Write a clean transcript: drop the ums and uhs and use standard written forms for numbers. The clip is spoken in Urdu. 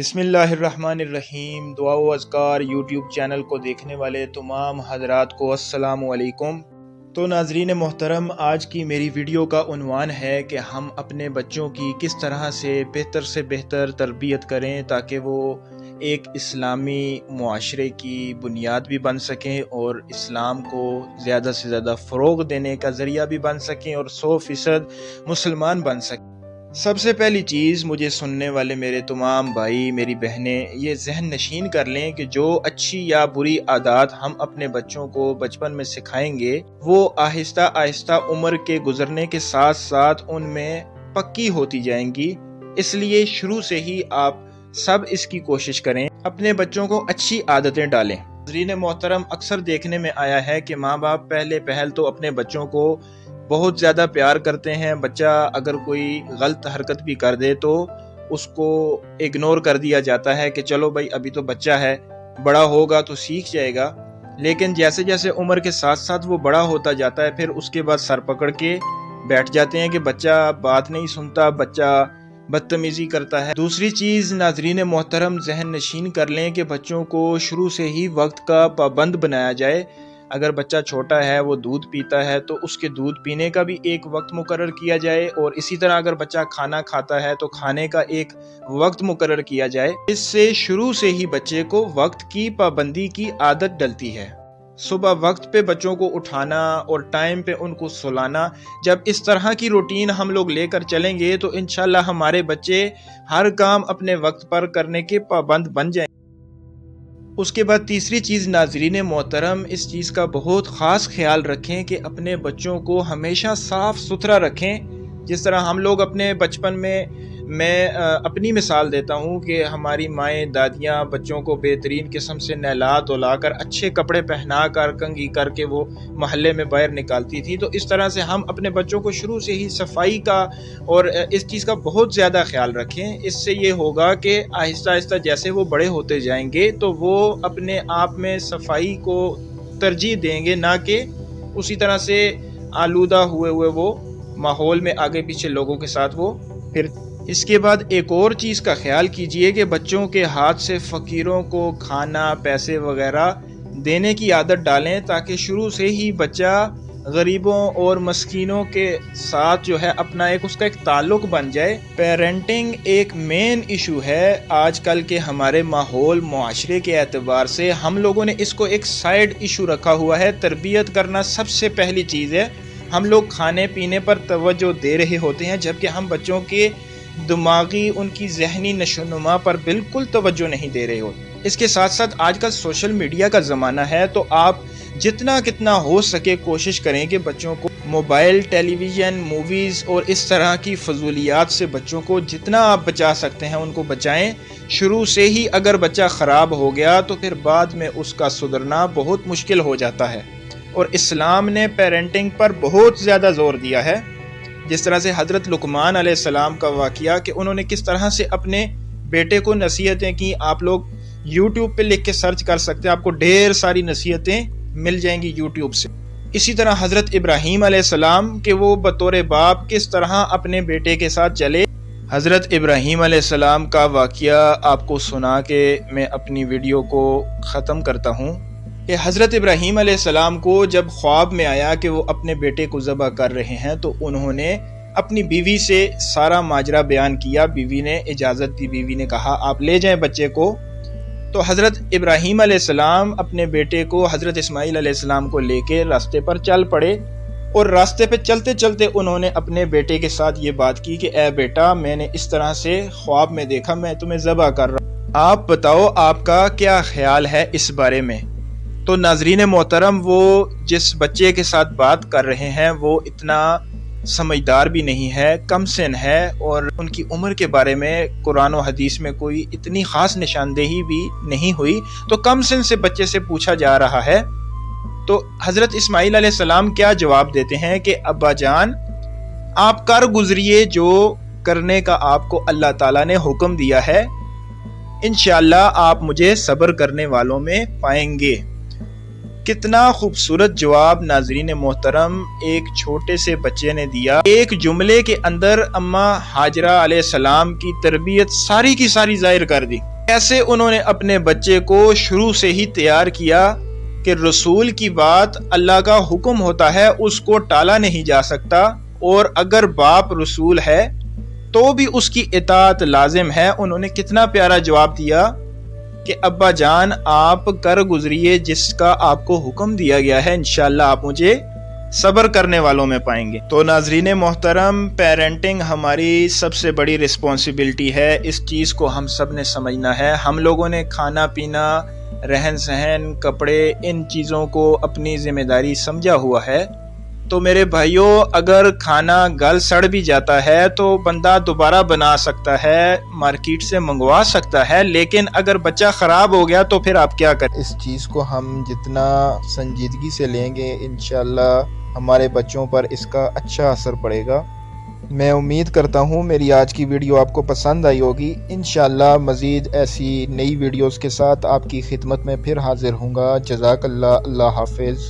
بسم اللہ الرحمن الرحیم۔ دعا و اذکار یوٹیوب چینل کو دیکھنے والے تمام حضرات کو السلام علیکم۔ تو ناظرین محترم، آج کی میری ویڈیو کا عنوان ہے کہ ہم اپنے بچوں کی کس طرح سے بہتر تربیت کریں تاکہ وہ ایک اسلامی معاشرے کی بنیاد بھی بن سکیں اور اسلام کو زیادہ سے زیادہ فروغ دینے کا ذریعہ بھی بن سکیں اور 100% مسلمان بن سکیں۔ سب سے پہلی چیز، مجھے سننے والے میرے تمام بھائی میری بہنیں یہ ذہن نشین کر لیں کہ جو اچھی یا بری عادات ہم اپنے بچوں کو بچپن میں سکھائیں گے وہ آہستہ آہستہ عمر کے گزرنے کے ساتھ ساتھ ان میں پکی ہوتی جائیں گی۔ اس لیے شروع سے ہی آپ سب اس کی کوشش کریں، اپنے بچوں کو اچھی عادتیں ڈالیں۔ ناظرین محترم، اکثر دیکھنے میں آیا ہے کہ ماں باپ پہل تو اپنے بچوں کو بہت زیادہ پیار کرتے ہیں۔ بچہ اگر کوئی غلط حرکت بھی کر دے تو اس کو اگنور کر دیا جاتا ہے کہ چلو بھائی ابھی تو بچہ ہے، بڑا ہوگا تو سیکھ جائے گا۔ لیکن جیسے جیسے عمر کے ساتھ ساتھ وہ بڑا ہوتا جاتا ہے، پھر اس کے بعد سر پکڑ کے بیٹھ جاتے ہیں کہ بچہ بات نہیں سنتا، بچہ بدتمیزی کرتا ہے۔ دوسری چیز ناظرین محترم، ذہن نشین کر لیں کہ بچوں کو شروع سے ہی وقت کا پابند بنایا جائے۔ اگر بچہ چھوٹا ہے، وہ دودھ پیتا ہے تو اس کے دودھ پینے کا بھی ایک وقت مقرر کیا جائے، اور اسی طرح اگر بچہ کھانا کھاتا ہے تو کھانے کا ایک وقت مقرر کیا جائے۔ اس سے شروع سے ہی بچے کو وقت کی پابندی کی عادت ڈلتی ہے۔ صبح وقت پہ بچوں کو اٹھانا اور ٹائم پہ ان کو سلانا، جب اس طرح کی روٹین ہم لوگ لے کر چلیں گے تو انشاءاللہ ہمارے بچے ہر کام اپنے وقت پر کرنے کے پابند بن جائیں گے۔ اس کے بعد تیسری چیز ناظرین محترم، اس چیز کا بہت خاص خیال رکھیں کہ اپنے بچوں کو ہمیشہ صاف ستھرا رکھیں۔ جس طرح ہم لوگ اپنے بچپن میں اپنی مثال دیتا ہوں کہ ہماری مائیں دادیاں بچوں کو بہترین قسم سے نہلا دھلا کر اچھے کپڑے پہنا کر کنگھی کر کے وہ محلے میں باہر نکالتی تھی، تو اس طرح سے ہم اپنے بچوں کو شروع سے ہی صفائی کا اور اس چیز کا بہت زیادہ خیال رکھیں۔ اس سے یہ ہوگا کہ آہستہ آہستہ جیسے وہ بڑے ہوتے جائیں گے تو وہ اپنے آپ میں صفائی کو ترجیح دیں گے، نہ کہ اسی طرح سے آلودہ ہوئے وہ ماحول میں آگے پیچھے لوگوں کے ساتھ وہ پھر۔ اس کے بعد ایک اور چیز کا خیال کیجئے کہ بچوں کے ہاتھ سے فقیروں کو کھانا، پیسے وغیرہ دینے کی عادت ڈالیں تاکہ شروع سے ہی بچہ غریبوں اور مسکینوں کے ساتھ جو ہے اپنا اس کا ایک تعلق بن جائے۔ پیرنٹنگ ایک مین ایشو ہے آج کل کے ہمارے ماحول معاشرے کے اعتبار سے۔ ہم لوگوں نے اس کو ایک سائیڈ ایشو رکھا ہوا ہے۔ تربیت کرنا سب سے پہلی چیز ہے۔ ہم لوگ کھانے پینے پر توجہ دے رہے ہوتے ہیں جبکہ ہم بچوں کے دماغی، ان کی ذہنی نشوونما پر بالکل توجہ نہیں دے رہے ہوتے۔ اس کے ساتھ ساتھ آج کل سوشل میڈیا کا زمانہ ہے، تو آپ جتنا ہو سکے کوشش کریں کہ بچوں کو موبائل، ٹیلی ویژن، موویز اور اس طرح کی فضولیات سے بچوں کو جتنا آپ بچا سکتے ہیں ان کو بچائیں۔ شروع سے ہی اگر بچہ خراب ہو گیا تو پھر بعد میں اس کا سدھرنا بہت مشکل ہو جاتا ہے، اور اسلام نے پیرنٹنگ پر بہت زیادہ زور دیا ہے۔ جس طرح سے حضرت لقمان علیہ السلام کا واقعہ کہ انہوں نے کس طرح سے اپنے بیٹے کو نصیحتیں کی، آپ لوگ یوٹیوب پہ لکھ کے سرچ کر سکتے ہیں، آپ کو ڈھیر ساری نصیحتیں مل جائیں گی یوٹیوب سے۔ اسی طرح حضرت ابراہیم علیہ السلام کہ وہ بطور باپ کس طرح اپنے بیٹے کے ساتھ چلے۔ حضرت ابراہیم علیہ السلام کا واقعہ آپ کو سنا کے میں اپنی ویڈیو کو ختم کرتا ہوں کہ حضرت ابراہیم علیہ السلام کو جب خواب میں آیا کہ وہ اپنے بیٹے کو ذبح کر رہے ہیں تو انہوں نے اپنی بیوی سے سارا ماجرا بیان کیا۔ بیوی نے اجازت دی، بیوی نے کہا آپ لے جائیں بچے کو۔ تو حضرت ابراہیم علیہ السلام اپنے بیٹے کو حضرت اسماعیل علیہ السلام کو لے کے راستے پر چل پڑے، اور راستے پہ چلتے چلتے انہوں نے اپنے بیٹے کے ساتھ یہ بات کی کہ اے بیٹا، میں نے اس طرح سے خواب میں دیکھا، میں تمہیں ذبح کر رہا ہوں، آپ بتاؤ آپ کا کیا خیال ہے اس بارے میں۔ تو ناظرین محترم، وہ جس بچے کے ساتھ بات کر رہے ہیں وہ اتنا سمجھدار بھی نہیں ہے، کم سن ہے، اور ان کی عمر کے بارے میں قرآن و حدیث میں کوئی اتنی خاص نشاندہی بھی نہیں ہوئی، تو کم سن سے بچے سے پوچھا جا رہا ہے۔ تو حضرت اسماعیل علیہ السلام کیا جواب دیتے ہیں کہ ابا جان، آپ کر گزریے جو کرنے کا آپ کو اللہ تعالیٰ نے حکم دیا ہے، انشاءاللہ آپ مجھے صبر کرنے والوں میں پائیں گے۔ کتنا خوبصورت جواب ناظرین محترم ایک چھوٹے سے بچے نے دیا. ایک جملے کے اندر اماں ہاجرہ علیہ السلام کی تربیت ساری کی ساری ظاہر کر دی. کیسے انہوں نے اپنے بچے کو شروع سے ہی تیار کیا کہ رسول کی بات اللہ کا حکم ہوتا ہے، اس کو ٹالا نہیں جا سکتا، اور اگر باپ رسول ہے تو بھی اس کی اطاعت لازم ہے. انہوں نے کتنا پیارا جواب دیا کہ ابا جان آپ کر گزریے جس کا آپ کو حکم دیا گیا ہے، انشاءاللہ آپ مجھے صبر کرنے والوں میں پائیں گے. تو ناظرین محترم، پیرنٹنگ ہماری سب سے بڑی رسپانسبلٹی ہے. اس چیز کو ہم سب نے سمجھنا ہے. ہم لوگوں نے کھانا پینا، رہن سہن، کپڑے، ان چیزوں کو اپنی ذمہ داری سمجھا ہوا ہے. تو میرے بھائیوں، اگر کھانا گل سڑ بھی جاتا ہے تو بندہ دوبارہ بنا سکتا ہے، مارکیٹ سے منگوا سکتا ہے، لیکن اگر بچہ خراب ہو گیا تو پھر آپ کیا کریں؟ اس چیز کو ہم جتنا سنجیدگی سے لیں گے انشاءاللہ ہمارے بچوں پر اس کا اچھا اثر پڑے گا. میں امید کرتا ہوں میری آج کی ویڈیو آپ کو پسند آئی ہوگی. انشاءاللہ مزید ایسی نئی ویڈیوز کے ساتھ آپ کی خدمت میں پھر حاضر ہوں گا. جزاک اللہ. اللہ حافظ.